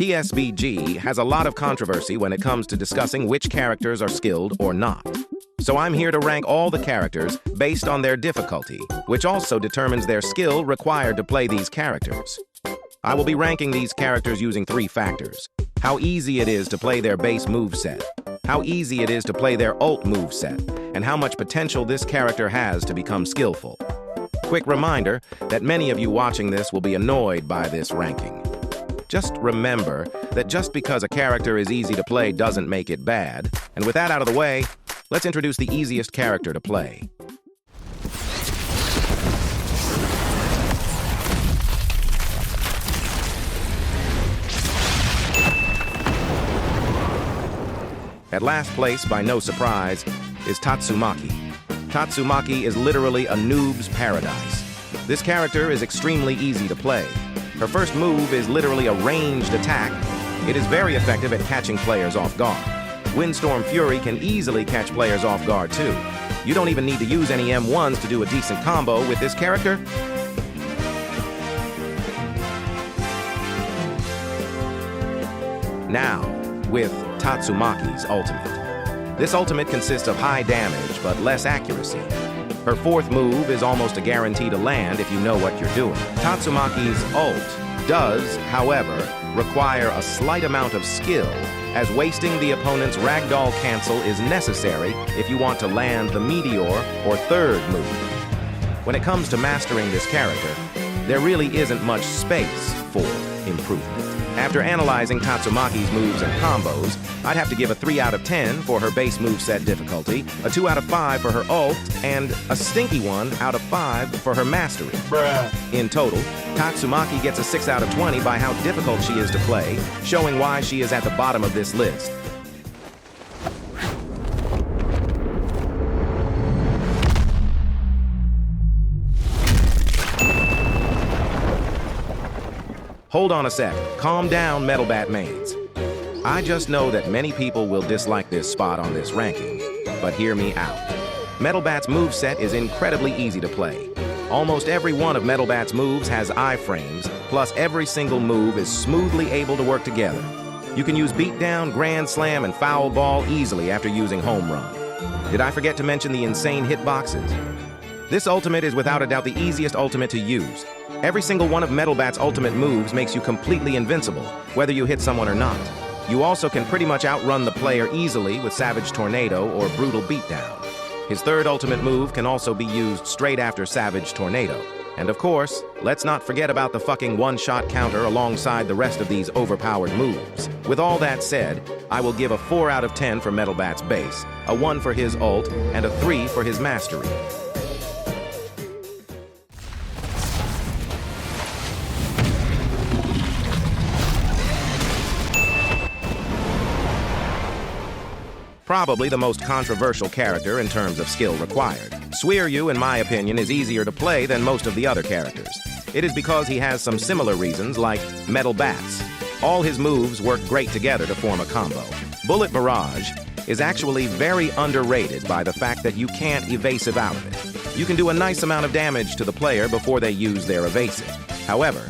TSBG has a lot of controversy when it comes to discussing which characters are skilled or not. So I'm here to rank all the characters based on their difficulty, which also determines their skill required to play these characters. I will be ranking these characters using 3 factors: how easy it is to play their base moveset, how easy it is to play their ult moveset, and how much potential this character has to become skillful. Quick reminder that many of you watching this will be annoyed by this ranking. Just remember that just because a character is easy to play doesn't make it bad. And with that out of the way, let's introduce the easiest character to play. At last place, by no surprise, is Tatsumaki. Tatsumaki is literally a noob's paradise. This character is extremely easy to play. Her first move is literally a ranged attack. It is very effective at catching players off guard. Windstorm Fury can easily catch players off guard too. You don't even need to use any M1s to do a decent combo with this character. Now, with Tatsumaki's ultimate. This ultimate consists of high damage but less accuracy. Her fourth move is almost a guarantee to land if you know what you're doing. Tatsumaki's ult does, however, require a slight amount of skill, as wasting the opponent's ragdoll cancel is necessary if you want to land the meteor or third move. When it comes to mastering this character, there really isn't much space for improvement. After analyzing Tatsumaki's moves and combos, I'd have to give a 3 out of 10 for her base moveset difficulty, a 2 out of 5 for her ult, and a stinky 1 out of 5 for her mastery. Bruh. In total, Tatsumaki gets a 6 out of 20 by how difficult she is to play, showing why she is at the bottom of this list. Hold on a sec. Calm down, Metal Bat mains. I just know that many people will dislike this spot on this ranking, but hear me out. Metal Bat's moveset is incredibly easy to play. Almost every one of Metal Bat's moves has iframes, plus every single move is smoothly able to work together. You can use beatdown, grand slam, and foul ball easily after using home run. Did I forget to mention the insane hitboxes? This ultimate is without a doubt the easiest ultimate to use. Every single one of Metal Bat's ultimate moves makes you completely invincible, whether you hit someone or not. You also can pretty much outrun the player easily with Savage Tornado or Brutal Beatdown. His third ultimate move can also be used straight after Savage Tornado. And of course, let's not forget about the fucking one-shot counter alongside the rest of these overpowered moves. With all that said, I will give a 4 out of 10 for Metal Bat's base, a 1 for his ult, and a 3 for his mastery. Probably the most controversial character in terms of skill required. Suiryu, in my opinion, is easier to play than most of the other characters. It is because he has some similar reasons, like Metal Bats. All his moves work great together to form a combo. Bullet Barrage is actually very underrated by the fact that you can't evasive out of it. You can do a nice amount of damage to the player before they use their evasive. However,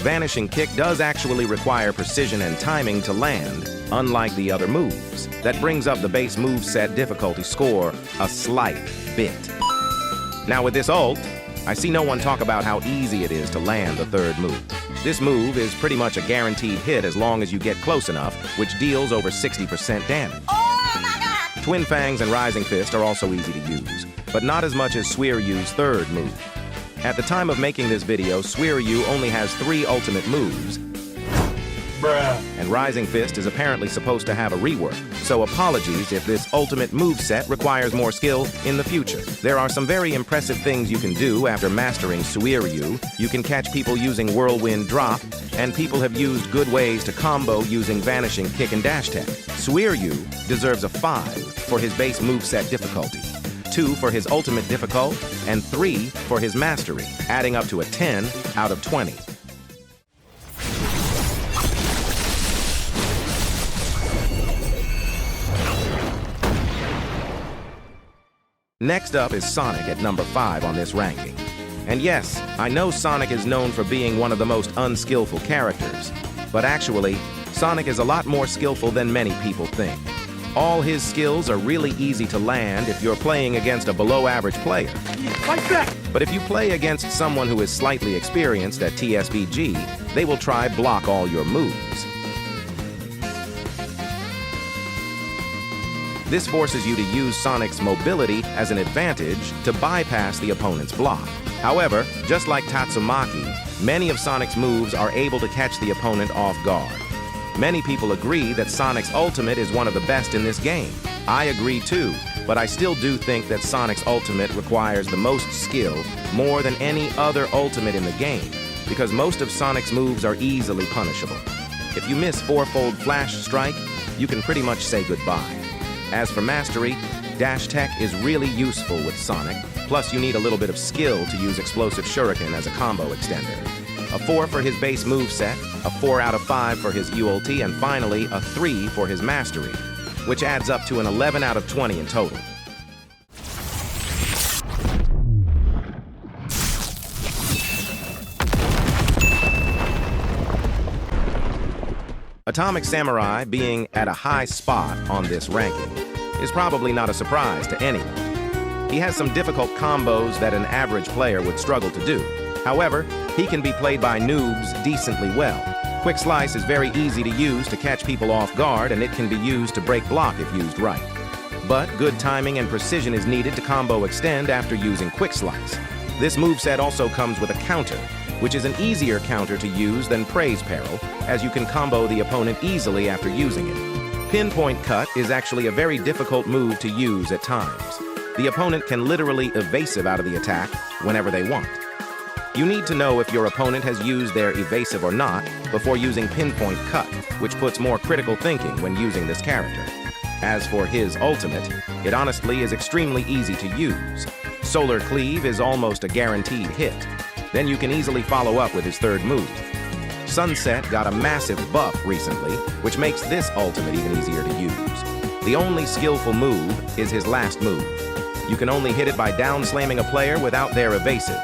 Vanishing Kick does actually require precision and timing to land, unlike the other moves. That brings up the base moveset difficulty score a slight bit. Now with this ult, I see no one talk about how easy it is to land the third move. This move is pretty much a guaranteed hit as long as you get close enough, which deals over 60% damage. Oh my God! Twin Fangs and Rising Fist are also easy to use, but not as much as Suiryu's third move. At the time of making this video, Suiryu only has 3 ultimate moves, Bruh. and Rising Fist is apparently supposed to have a rework, so apologies if this ultimate moveset requires more skill in the future. There are some very impressive things you can do after mastering Suiryu. You can catch people using Whirlwind Drop, and people have used good ways to combo using Vanishing Kick and Dash Tech. Suiryu deserves a 5 for his base moveset difficulty, 2 for his ultimate difficult, and 3 for his mastery, adding up to a 10 out of 20. Next up is Sonic at number 5 on this ranking. And yes, I know Sonic is known for being one of the most unskillful characters, but actually, Sonic is a lot more skillful than many people think. All his skills are really easy to land if you're playing against a below-average player. Like that! But if you play against someone who is slightly experienced at TSBG, they will try block all your moves. This forces you to use Sonic's mobility as an advantage to bypass the opponent's block. However, just like Tatsumaki, many of Sonic's moves are able to catch the opponent off guard. Many people agree that Sonic's ultimate is one of the best in this game. I agree too, but I still do think that Sonic's ultimate requires the most skill more than any other ultimate in the game, because most of Sonic's moves are easily punishable. If you miss fourfold flash strike, you can pretty much say goodbye. As for mastery, dash tech is really useful with Sonic, plus you need a little bit of skill to use explosive shuriken as a combo extender. A 4 for his base moveset, a 4 out of 5 for his ulti, and finally a 3 for his mastery, which adds up to an 11 out of 20 in total. Atomic Samurai being at a high spot on this ranking is probably not a surprise to anyone. He has some difficult combos that an average player would struggle to do. However, he can be played by noobs decently well. Quick Slice is very easy to use to catch people off guard, and it can be used to break block if used right. But good timing and precision is needed to combo extend after using Quick Slice. This moveset also comes with a counter, which is an easier counter to use than Praise Peril, as you can combo the opponent easily after using it. Pinpoint Cut is actually a very difficult move to use at times. The opponent can literally evasive out of the attack whenever they want. You need to know if your opponent has used their evasive or not before using Pinpoint Cut, which puts more critical thinking when using this character. As for his ultimate, it honestly is extremely easy to use. Solar Cleave is almost a guaranteed hit. Then you can easily follow up with his third move. Sunset got a massive buff recently, which makes this ultimate even easier to use. The only skillful move is his last move. You can only hit it by down slamming a player without their evasive.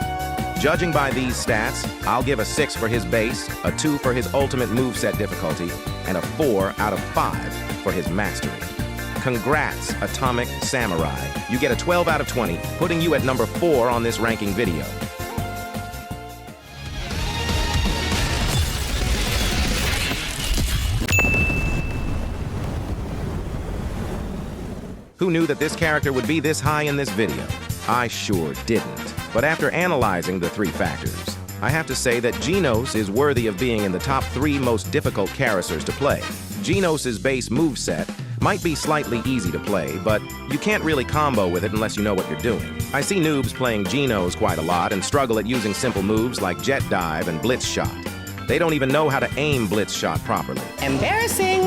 Judging by these stats, I'll give a 6 for his base, a 2 for his ultimate moveset difficulty, and a 4 out of 5 for his mastery. Congrats, Atomic Samurai. You get a 12 out of 20, putting you at number 4 on this ranking video. Who knew that this character would be this high in this video? I sure didn't. But after analyzing the 3 factors, I have to say that Genos is worthy of being in the top 3 most difficult characters to play. Genos' base moveset might be slightly easy to play, but you can't really combo with it unless you know what you're doing. I see noobs playing Genos quite a lot and struggle at using simple moves like Jet Dive and Blitz Shot. They don't even know how to aim Blitz Shot properly. Embarrassing!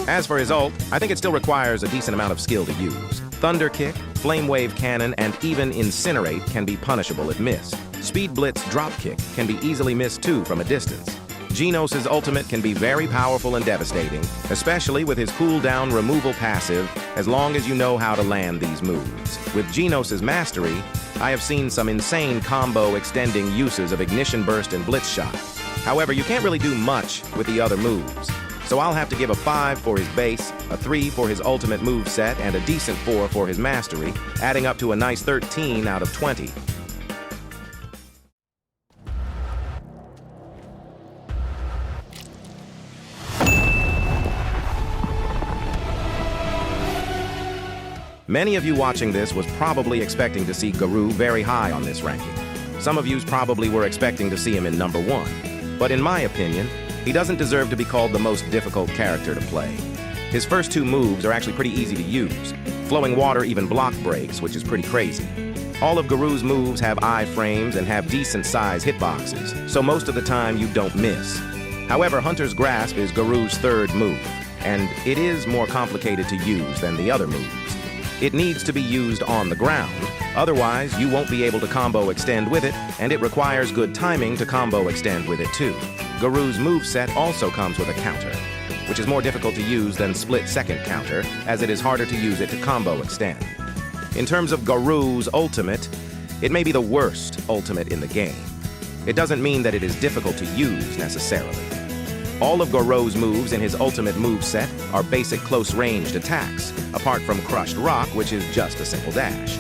As for his ult, I think it still requires a decent amount of skill to use. Thunder Kick, Flame Wave Cannon, and even Incinerate can be punishable if missed. Speed Blitz Dropkick can be easily missed too from a distance. Genos' ultimate can be very powerful and devastating, especially with his cooldown removal passive, as long as you know how to land these moves. With Genos' mastery, I have seen some insane combo extending uses of Ignition Burst and Blitz Shot. However, you can't really do much with the other moves. So I'll have to give a 5 for his base, a 3 for his ultimate moveset, and a decent 4 for his mastery, adding up to a nice 13 out of 20. Many of you watching this was probably expecting to see Garou very high on this ranking. Some of you probably were expecting to see him in number 1. But in my opinion, he doesn't deserve to be called the most difficult character to play. His first 2 moves are actually pretty easy to use. Flowing Water even block breaks, which is pretty crazy. All of Garou's moves have iframes and have decent size hitboxes, so most of the time you don't miss. However, Hunter's Grasp is Garou's 3rd move, and it is more complicated to use than the other moves. It needs to be used on the ground, otherwise you won't be able to combo extend with it, and it requires good timing to combo extend with it too. Garou's moveset also comes with a counter, which is more difficult to use than split-second counter, as it is harder to use it to combo extend. In terms of Garou's ultimate, it may be the worst ultimate in the game. It doesn't mean that it is difficult to use necessarily. All of Garou's moves in his ultimate move set are basic close-ranged attacks, apart from Crushed Rock, which is just a simple dash.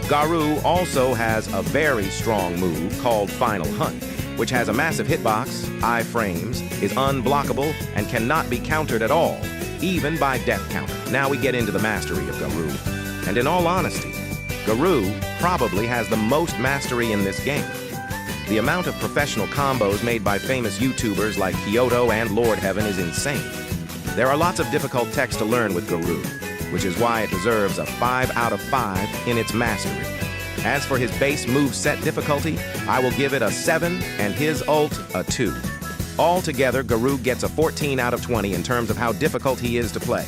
Garou also has a very strong move called Final Hunt, which has a massive hitbox, iframes, is unblockable, and cannot be countered at all, even by death counter. Now we get into the mastery of Garou. And in all honesty, Garou probably has the most mastery in this game. The amount of professional combos made by famous YouTubers like Kyoto and Lord Heaven is insane. There are lots of difficult techs to learn with Garou, which is why it deserves a 5 out of 5 in its mastery. As for his base move set difficulty, I will give it a 7 and his ult a 2. Altogether, Garou gets a 14 out of 20 in terms of how difficult he is to play.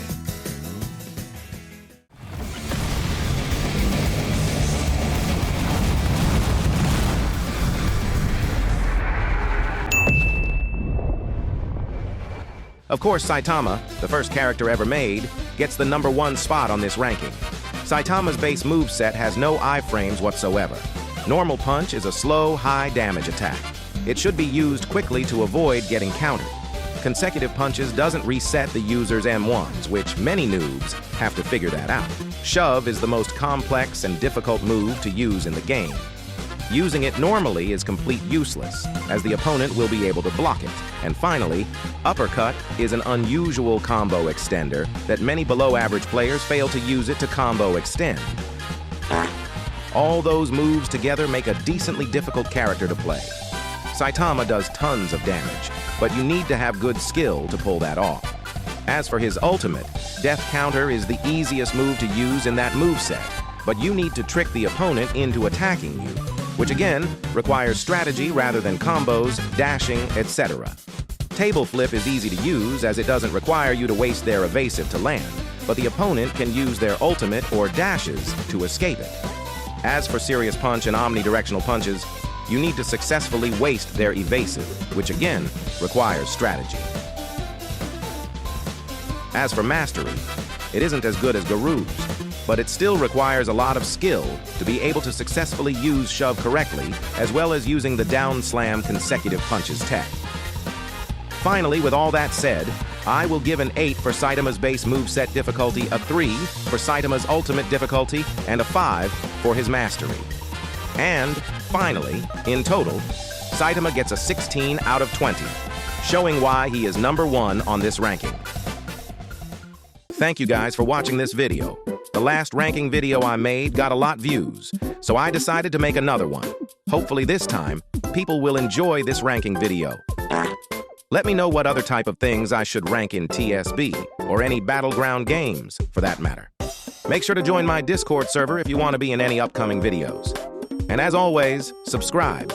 Of course, Saitama, the first character ever made, gets the #1 spot on this ranking. Saitama's base moveset has no iframes whatsoever. Normal punch is a slow, high damage attack. It should be used quickly to avoid getting countered. Consecutive punches doesn't reset the user's M1s, which many noobs have to figure that out. Shove is the most complex and difficult move to use in the game. Using it normally is complete useless, as the opponent will be able to block it. And finally, uppercut is an unusual combo extender that many below-average players fail to use it to combo extend. All those moves together make a decently difficult character to play. Saitama does tons of damage, but you need to have good skill to pull that off. As for his ultimate, Death Counter is the easiest move to use in that moveset, but you need to trick the opponent into attacking you, which again requires strategy rather than combos, dashing, etc. Table Flip is easy to use as it doesn't require you to waste their evasive to land, but the opponent can use their ultimate or dashes to escape it. As for Serious Punch and omnidirectional punches, you need to successfully waste their evasive, which again requires strategy. As for mastery, it isn't as good as Garou's, but it still requires a lot of skill to be able to successfully use Shove correctly, as well as using the down slam consecutive punches tech. Finally, with all that said, I will give an 8 for Saitama's base moveset difficulty, a 3 for Saitama's ultimate difficulty, and a 5 for his mastery. And finally, in total, Saitama gets a 16 out of 20, showing why he is #1 on this ranking. Thank you guys for watching this video. The last ranking video I made got a lot of views, so I decided to make another one. Hopefully this time, people will enjoy this ranking video. Let me know what other type of things I should rank in TSB, or any battleground games, for that matter. Make sure to join my Discord server if you want to be in any upcoming videos. And as always, subscribe.